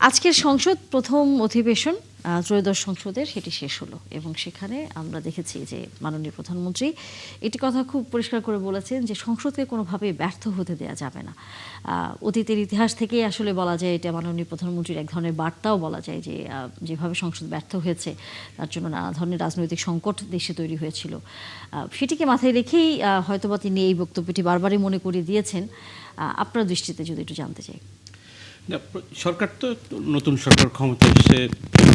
আজকের সংসদ প্রথম অধিবেশন ত্রয়োদশ সংসদের সেটি শেষ হলো এবং সেখানে আমরা দেখেছি যে মাননীয় প্রধানমন্ত্রী এটি কথা খুব পরিষ্কার করে বলেছেন যে সংসদকে কোনোভাবেই ব্যর্থ হতে দেওয়া যাবে না। অতীতের ইতিহাস থেকেই আসলে বলা যায় এটা মাননীয় প্রধানমন্ত্রীর এক ধরনের বার্তাও বলা যায় যে যেভাবে সংসদ ব্যর্থ হয়েছে তার জন্য নানা ধরনের রাজনৈতিক সংকট দেশে তৈরি হয়েছিল। সেটিকে মাথায় রেখেই হয়তোবা তিনি এই বক্তব্যটি বারবারই মনে করিয়ে দিয়েছেন। আপনার দৃষ্টিতে যদি একটু জানতে চাই। সরকার তো নতুন সরকার ক্ষমতা এসে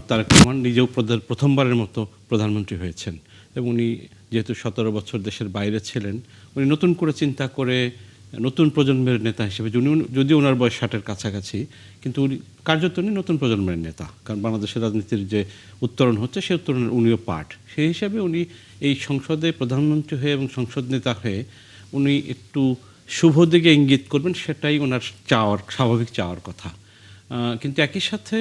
তারেক রহমান নিজেও প্রথমবারের মতো প্রধানমন্ত্রী হয়েছেন এবং উনি যেহেতু 17 বছর দেশের বাইরে ছিলেন উনি নতুন করে চিন্তা করে নতুন প্রজন্মের নেতা হিসেবে যদিও ওনার বয়স 60-এর কাছাকাছি কিন্তু উনি কার্যত উনি নতুন প্রজন্মের নেতা, কারণ বাংলাদেশের রাজনীতির যে উত্তরণ হচ্ছে সেই উত্তরণের উনিও পার্ট। সেই হিসাবে উনি এই সংসদে প্রধানমন্ত্রী হয়ে এবং সংসদ নেতা হয়ে উনি একটু শুভ দিকে ইঙ্গিত করবেন, সেটাই ওনার স্বাভাবিক চাওয়ার কথা। কিন্তু একই সাথে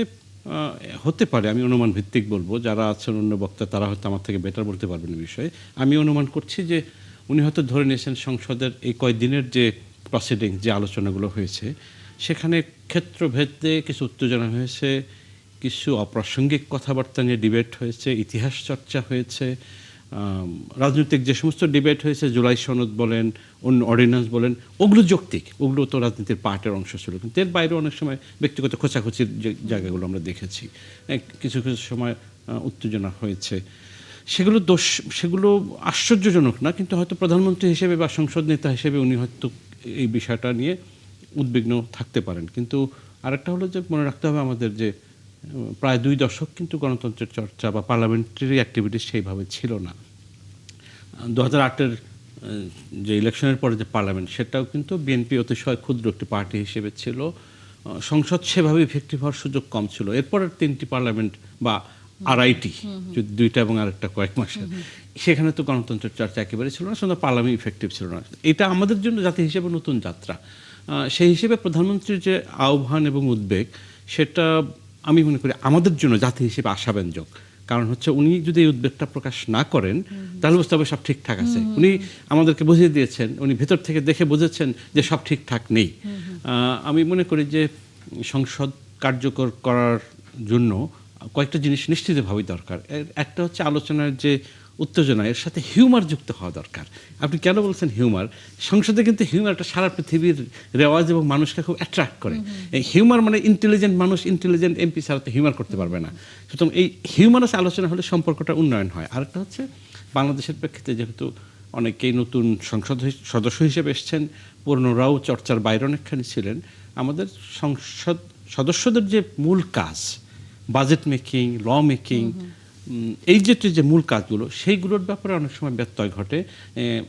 হতে পারে, আমি অনুমান ভিত্তিক বলবো, যারা আছেন অন্য বক্তা তারা হয়তো আমার থেকে বেটার বলতে পারবেন এই বিষয়ে। আমি অনুমান করছি যে উনি হয়তো ধরে নিয়েছেন সংসদের এই কয়েকদিনের যে প্রসিডিং, যে আলোচনাগুলো হয়েছে সেখানে ক্ষেত্রভেদে কিছু উত্তেজনা হয়েছে, কিছু অপ্রাসঙ্গিক কথাবার্তা নিয়ে ডিবেট হয়েছে, ইতিহাস চর্চা হয়েছে, রাজনৈতিক যে সমস্ত ডিবেট হয়েছে, জুলাই সনদ বলেন, অন্য অর্ডিন্যান্স বলেন, ওগুলো যৌক্তিক, ওগুলো তো রাজনীতির পার্টের অংশ ছিল। কিন্তু এর বাইরে অনেক সময় ব্যক্তিগত খোঁচাখুচির যে জায়গাগুলো আমরা দেখেছি, কিছু কিছু সময় উত্তেজনা হয়েছে। সেগুলো আশ্চর্যজনক না, কিন্তু হয়তো প্রধানমন্ত্রী হিসেবে বা সংসদ নেতা হিসেবে উনি হয়তো এই বিষয়টা নিয়ে উদ্বিগ্ন থাকতে পারেন। কিন্তু আরেকটা হলো যে মনে রাখতে হবে আমাদের যে প্রায় 2 দশক কিন্তু গণতন্ত্রের চর্চা বা পার্লামেন্টারি অ্যাক্টিভিটিস সেইভাবে ছিল না। 2008-এর যে ইলেকশনের পরে যে পার্লামেন্ট, সেটাও কিন্তু বিএনপি অতিশয় ক্ষুদ্র একটি পার্টি হিসেবে ছিল, সংসদ সেভাবে ইফেক্টিভ হওয়ার সুযোগ কম ছিল। এরপরের 3টি পার্লামেন্ট বা আড়াইটি, যদি 2টা এবং আরেকটা কয়েক মাসের, সেখানে তো গণতন্ত্রের চর্চা একেবারে ছিল না, শুধু পার্লামেন্ট ইফেক্টিভ ছিল না। এটা আমাদের জন্য জাতি হিসেবে নতুন যাত্রা। সেই হিসেবে প্রধানমন্ত্রীর যে আহ্বান এবং উদ্বেগ, সেটা আমি মনে করি আমাদের জন্য জাতি হিসেবে আশাব্যঞ্জক। কারণ হচ্ছে উনি যদি এই উদ্বেগটা প্রকাশ না করেন তাহলে বুঝতে হবে সব ঠিকঠাক আছে। উনি আমাদেরকে বুঝিয়ে দিয়েছেন, উনি ভেতর থেকে দেখে বুঝেছেন যে সব ঠিকঠাক নেই। আমি মনে করি যে সংসদ কার্যকর করার জন্য কয়েকটা জিনিস নিশ্চিতভাবেই দরকার। একটা হচ্ছে আলোচনার যে উত্তেজনা, এর সাথে হিউমার যুক্ত হওয়া দরকার। আপনি কেন বলছেন হিউমার? সংসদে কিন্তু হিউমারটা সারা পৃথিবীর রেওয়াজ এবং মানুষকে খুব অ্যাট্রাক্ট করে। এই হিউমার মানে ইন্টেলিজেন্ট মানুষ, ইন্টেলিজেন্ট এমপি ছাড়া তো হিউমার করতে পারবে না। সুতরাং এই হিউমারাস আলোচনা হলে সম্পর্কটা উন্নয়ন হয়। আরেকটা হচ্ছে বাংলাদেশের প্রেক্ষিতে যেহেতু অনেকেই নতুন সংসদ সদস্য হিসেবে এসছেন, পুরনোরাও চর্চার বাইরে অনেকখানি ছিলেন, আমাদের সংসদ সদস্যদের যে মূল কাজ, বাজেট মেকিং, ল মেকিং, এই যে মূল কাজগুলো, সেইগুলোর ব্যাপারে অনেক সময় ব্যত্যয় ঘটে।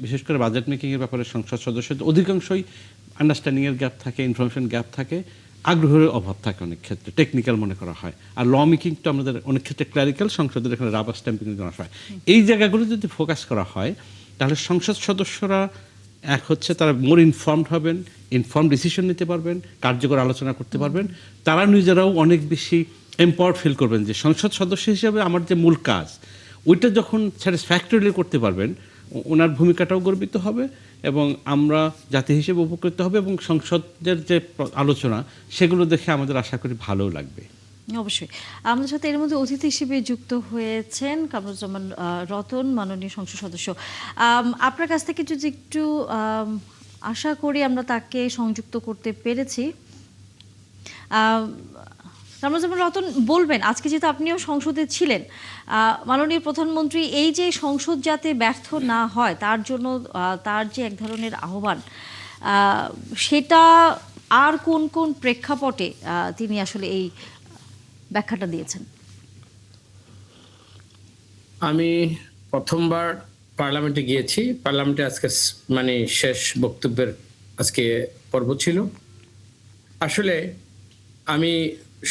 বিশেষ করে বাজেট মেকিংয়ের ব্যাপারে সংসদ সদস্যদের অধিকাংশই আন্ডারস্ট্যান্ডিংয়ের গ্যাপ থাকে, ইনফরমেশন গ্যাপ থাকে, আগ্রহের অভাব থাকে, অনেক ক্ষেত্রে টেকনিক্যাল মনে করা হয়। আর ল মেকিং তো আমাদের অনেক ক্ষেত্রে ক্লারিক্যাল, সংসদের এখানে রাবার স্ট্যাম্পিং করা হয়। এই জায়গাগুলো যদি ফোকাস করা হয় তাহলে সংসদ সদস্যরা এক হচ্ছে তারা মোর ইনফর্মড হবেন, ইনফর্ম ডিসিশন নিতে পারবেন, কার্যকর আলোচনা করতে পারবেন। তারা নিজেরাও অনেক বেশি এম্পাওয়ার্ড ফিল করবেন যে সংসদ সদস্য হিসেবে আমার যে মূল কাজ ওইটা যখন স্যাটিসফ্যাক্টরিলি করতে পারবেন, ওনার ভূমিকাটাও গর্বিত হবে এবং আমরা জাতি হিসেবে উপকৃত হবে এবং সংসদের যে আলোচনা সেগুলো দেখে আমাদের আশা করি ভালোও লাগবে। অবশ্যই। আমাদের সাথে এর মধ্যে অতিথি হিসেবে যুক্ত হয়েছেন কামরুজ্জামান রতন, মাননীয় সংসদ সদস্য। আপনার কাছ থেকে যদি একটু আশা করি আমরা তাকে সংযুক্ত করতে পেরেছি। কামরুজ্জামান রতন, বলবেন আজকে যেহেতু আপনিও সংসদে ছিলেন, মাননীয় প্রধানমন্ত্রী এই যে সংসদ যাতে ব্যর্থ না হয় তার জন্য তার যে এক ধরনের আহ্বান, সেটা আর কোন কোন প্রেক্ষাপটে তিনি আসলে এই ব্যাখ্যাটা দিয়েছেন? আমি প্রথমবার পার্লামেন্টে গিয়েছি। পার্লামেন্টে আজকে মানে শেষ বক্তব্যের আজকে পর্ব ছিল। আসলে আমি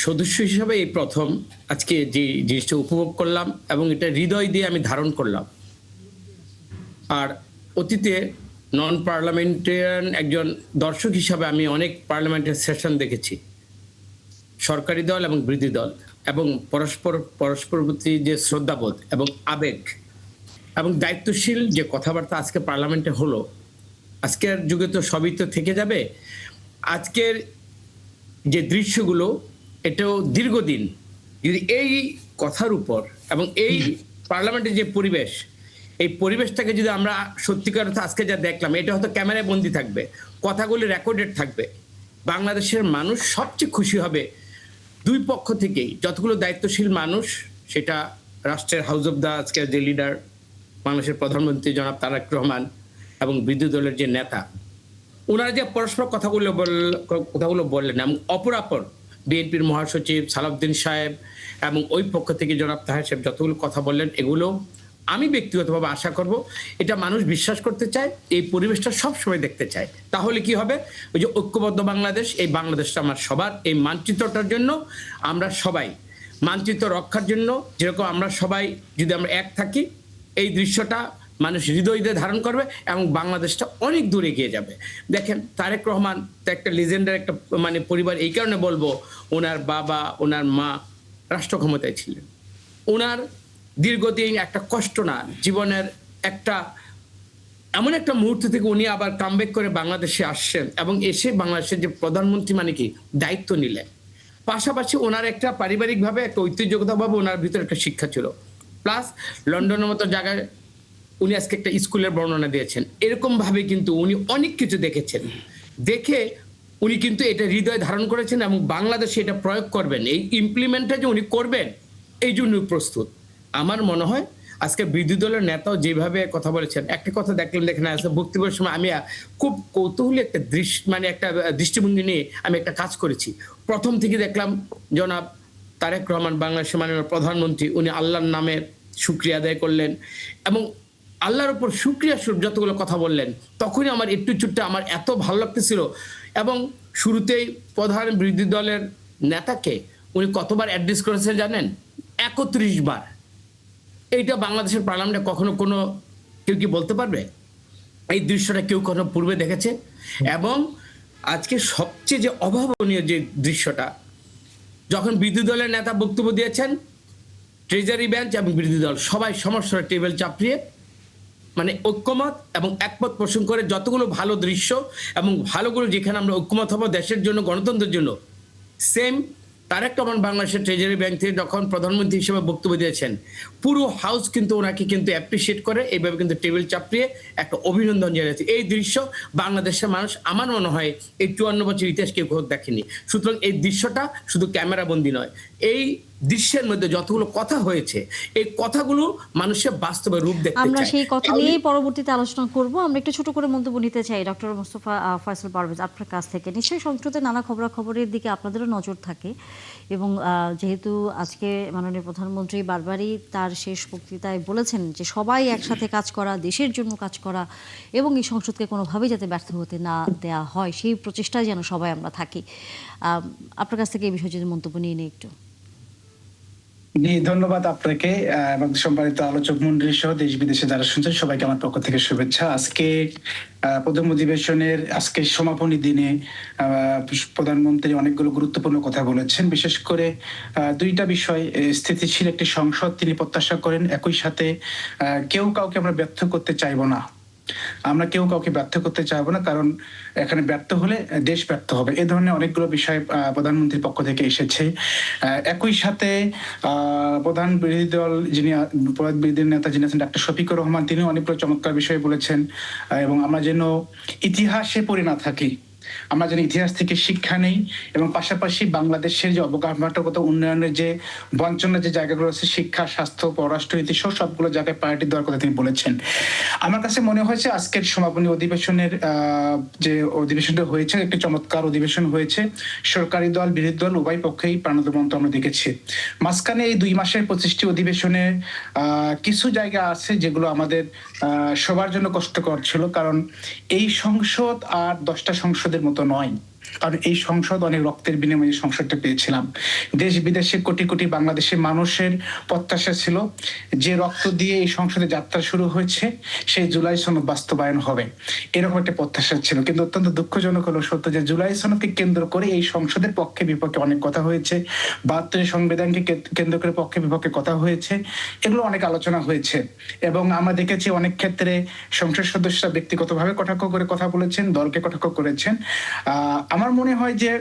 সদস্য হিসাবে এই প্রথম আজকে যে জিনিসটা উপভোগ করলাম এবং এটা হৃদয় দিয়ে আমি ধারণ করলাম। আর অতীতে নন পার্লামেন্টারিয়ান একজন দর্শক হিসাবে আমি অনেক পার্লামেন্টের সেশন দেখেছি, সরকারি দল এবং বিরোধী দল, এবং পরস্পর প্রতি যে শ্রদ্ধাবোধ এবং আবেগ এবং দায়িত্বশীল যে কথাবার্তা আজকে পার্লামেন্টে হলো, আজকের যুগে তো সবই তো থেকে যাবে। আজকের যে দৃশ্যগুলো, এটাও দীর্ঘদিন যদি এই কথার উপর এবং এই পার্লামেন্টের যে পরিবেশ, এই পরিবেশটাকে যদি আমরা সত্যিকার অর্থে আজকে যা দেখলাম, এটা হয়তো ক্যামেরায় বন্দি থাকবে, কথাগুলি রেকর্ডেড থাকবে, বাংলাদেশের মানুষ সবচেয়ে খুশি হবে দুই পক্ষ থেকেই যতগুলো দায়িত্বশীল মানুষ, সেটা রাষ্ট্রের হাউস অব দ্য আজকে যে লিডার বাংলাদেশের প্রধানমন্ত্রী জনাব তারেক রহমান এবং বিরোধী দলের যে নেতা, ওনারা যে পরস্পর কথাগুলো বললেন, এবং অপরাপর বিএনপির মহাসচিব সালাউদ্দিন সাহেব এবং ওই পক্ষ থেকে জনাব তাহের সাহেব যতগুলো কথা বললেন, এগুলো আমি ব্যক্তিগতভাবে আশা করব এটা মানুষ বিশ্বাস করতে চায়, এই পরিবেশটা সবসময় দেখতে চায়। তাহলে কি হবে, ওই যে ঐক্যবদ্ধ বাংলাদেশ, এই বাংলাদেশটা আমার সবার, এই মানচিত্রটার জন্য আমরা সবাই, মানচিত্র রক্ষার জন্য যেরকম আমরা সবাই যদি আমরা এক থাকি, এই দৃশ্যটা মানুষ হৃদয় দিয়ে ধারণ করবে এবং বাংলাদেশটা অনেক দূরে এগিয়ে যাবে। দেখেন তারেক রহমান তো একটা লিজেন্ডার একটা মানে পরিবার, এই কারণে বলবো ওনার বাবা ওনার মা রাষ্ট্র ক্ষমতায় ছিলেন, ওনার দীর্ঘদিন একটা কষ্ট না জীবনের একটা এমন একটা মুহূর্ত থেকে উনি আবার কামব্যাক করে বাংলাদেশে আসছেন এবং এসে বাংলাদেশের যে প্রধানমন্ত্রী মানে কি দায়িত্ব নিলেন। পাশাপাশি ওনার একটা পারিবারিকভাবে একটা ঐতিহ্যগতভাবে ওনার ভিতরে একটা শিক্ষা ছিল, প্লাস লন্ডনের মতো জায়গায় উনি আজকে একটা স্কুলের বর্ণনা দিয়েছেন। এরকম ভাবে কিন্তু উনি অনেক কিছু দেখেছেন, দেখে উনি কিন্তু এটা হৃদয়ে ধারণ করেছেন এবং বাংলাদেশে এটা প্রয়োগ করবেন, এই ইমপ্লিমেন্টটা যে উনি করবেন এই জন্য প্রস্তুত। আমার মনে হয় আজকে বিরোধী দলের নেতাও যেভাবে কথা বলেছেন, একটা কথা দেখেন আজকে বক্তব্যের সময় আমি খুব কৌতূহলী একটা মানে একটা দৃষ্টিভঙ্গি নিয়ে আমি একটা কাজ করেছি। প্রথম থেকে দেখলাম জনাব তারেক রহমান বাংলাদেশের মাননীয় প্রধানমন্ত্রী, উনি আল্লাহর নামে শুকরিয়া আদায় করলেন এবং আল্লাহর উপর শুকরিয়া স্বরূপ যতগুলো কথা বললেন, তখনই আমার একটু চুটটা আমার এত ভালো লাগতেছিল। এবং শুরুতেই প্রধান বিরোধী দলের নেতাকে উনি কতবার অ্যাড্রেস করেছেন জানেন? 31 বার। এইটা বাংলাদেশের পার্লামেন্টে কখনো কোনো কেউ কি বলতে পারবে? এই দৃশ্যটা কেউ কখনো পূর্বে দেখেছে? এবং আজকে সবচেয়ে যে অভাবনীয় যে দৃশ্যটা, যখন বিরোধী দলের নেতা বক্তব্য দিয়েছেন, ট্রেজারি বেঞ্চ এবং বিরোধী দল সবাই সমস্যার টেবিল চাপড়িয়ে মানে ঐক্যমত এবং একমত পোষণ করে যতগুলো ভালো দৃশ্য এবং ভালোগুলো যেখানে আমরা ঐক্যমত হবো দেশের জন্য, গণতন্ত্রের জন্য, সেম তারেক রহমান বাংলাদেশের ট্রেজারি ব্যাংক থেকে যখন প্রধানমন্ত্রী হিসেবে বক্তব্য দিয়েছেন, পুরো হাউস কিন্তু ওনাকে কিন্তু অ্যাপ্রিসিয়েট করে, এইভাবে কিন্তু টেবিল চাপড়িয়ে একটা অভিনন্দন জানিয়েছে। এই দৃশ্য বাংলাদেশের মানুষ আমার মনে হয় এই 54 বছর ইতিহাস কেউ দেখেনি। সুতরাং এই দৃশ্যটা শুধু ক্যামেরা বন্দী নয়, এই দৃশ্যের মধ্যে যতগুলো কথা হয়েছে, এই কথাগুলো মানুষের বাস্তবে রূপ দেখতে চায়। আমরা সেই কথা নিয়েই পরবর্তীতে আলোচনা করব। আমরা একটু ছোট করে মন্তব্য নিতে চাই ডক্টর মোস্তফা ফয়সাল পারভেজ আপনার কাছ থেকে। নিশ্চয়ই সংসদের নানা খবরাখবরের দিকে আপনাদেরও নজর থাকে এবং যেহেতু আজকে মাননীয় প্রধানমন্ত্রী বারবারই তার শেষ বক্তৃতায় বলেছেন যে সবাই একসাথে কাজ করা, দেশের জন্য কাজ করা এবং এই সংসদকে কোনোভাবেই যাতে ব্যর্থ হতে না দেয়া হয় সেই প্রচেষ্টায় যেন সবাই আমরা থাকি। আপনার কাছ থেকে এই বিষয়ে যদি মন্তব্য নিয়ে নিই একটু। জি, ধন্যবাদ আপনাকে এবং সম্মানিত আলোচক মণ্ডলী সহ দেশ বিদেশে যারা শুনছেন সবাইকে আমার পক্ষ থেকে শুভেচ্ছা। আজকে প্রথম অধিবেশনের আজকে সমাপনী দিনে প্রধানমন্ত্রী অনেকগুলো গুরুত্বপূর্ণ কথা বলেছেন। বিশেষ করে দুইটা বিষয়, স্থিতিশীল একটি সংসদ তিনি প্রত্যাশা করেন, একই সাথে কেউ কাউকে আমরা ব্যর্থ করতে চাইবো না। আমরা কেউ কাউকে ব্যর্থ করতে চাইবো না, কারণ এখানে ব্যর্থ হলে দেশ ব্যর্থ হবে। এ ধরনের অনেকগুলো বিষয় প্রধানমন্ত্রীর পক্ষ থেকে এসেছে। একই সাথে প্রধান বিরোধী দল বিরোধী নেতা যিনি আছেন ডাক্তার শফিকুর রহমান, তিনি অনেকগুলো চমৎকার বিষয় বলেছেন এবং আমরা যেন ইতিহাসে পড়ে না থাকি, আমরা যেন ইতিহাস থেকে শিক্ষা নেই এবং পাশাপাশি বাংলাদেশের যে অবকাঠামোগত উন্নয়নের যে বঞ্চনার যে জায়গাগুলো আছে, শিক্ষা, স্বাস্থ্য, পররাষ্ট্রনীতি সহ সবগুলো জায়গায় প্রায়োরিটি দেওয়ার কথা তিনি বলেছেন। আমার কাছে মনে হয়েছে আজকের সমাপনী অধিবেশনের যে অধিবেশনটা হয়েছে একটি চমৎকার অধিবেশন হয়েছে। সরকারি দল বিরোধী দল উভয় পক্ষেই প্রাণবন্ত আমরা দেখেছি। মাঝখানে এই 2 মাসের 25টি অধিবেশনে কিছু জায়গা আছে যেগুলো আমাদের সবার জন্য কষ্টকর ছিল, কারণ এই সংসদ আর 10টা সংসদের মতো নয়। কারণ এই সংসদ অনেক রক্তের বিনিময়ে সংসদটা পেয়েছিলাম। দেশ বিদেশে কোটি কোটি বাংলাদেশের মানুষের প্রত্যাশা ছিল যে রক্ত দিয়ে এই সংসদে যাত্রা শুরু হয়েছে সেই জুলাই সনদ বাস্তবায়ন হবে, এরকম একটা প্রত্যাশা ছিল। কিন্তু অত্যন্ত দুঃখজনক হলো সত্য যে জুলাই সনদকে কেন্দ্র করে এই সংসদের পক্ষে বিপক্ষে অনেক কথা হয়েছে, 72 সংবিধানকে কেন্দ্র করে পক্ষে বিপক্ষে কথা হয়েছে, এগুলো অনেক আলোচনা হয়েছে এবং আমরা দেখেছি অনেক ক্ষেত্রে সংসদ সদস্যরা ব্যক্তিগতভাবে কটাক্ষ করে কথা বলেছেন, দলকে কটাক্ষ করেছেন। আমার মনে হয় যে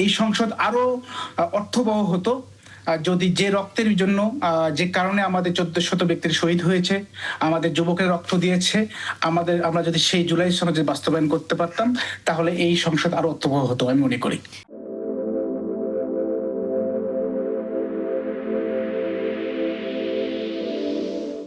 এই সংসদ আরো অর্থবহ হতো যদি যে রক্তের জন্য যে কারণে আমাদের 1400 ব্যক্তির শহীদ হয়েছে, আমাদের যুবকের রক্ত দিয়েছে, আমরা যদি সেই জুলাই সনদ বাস্তবায়ন করতে পারতাম, তাহলে এই সংসদ আরো অর্থবহ হতো আমি মনে করি।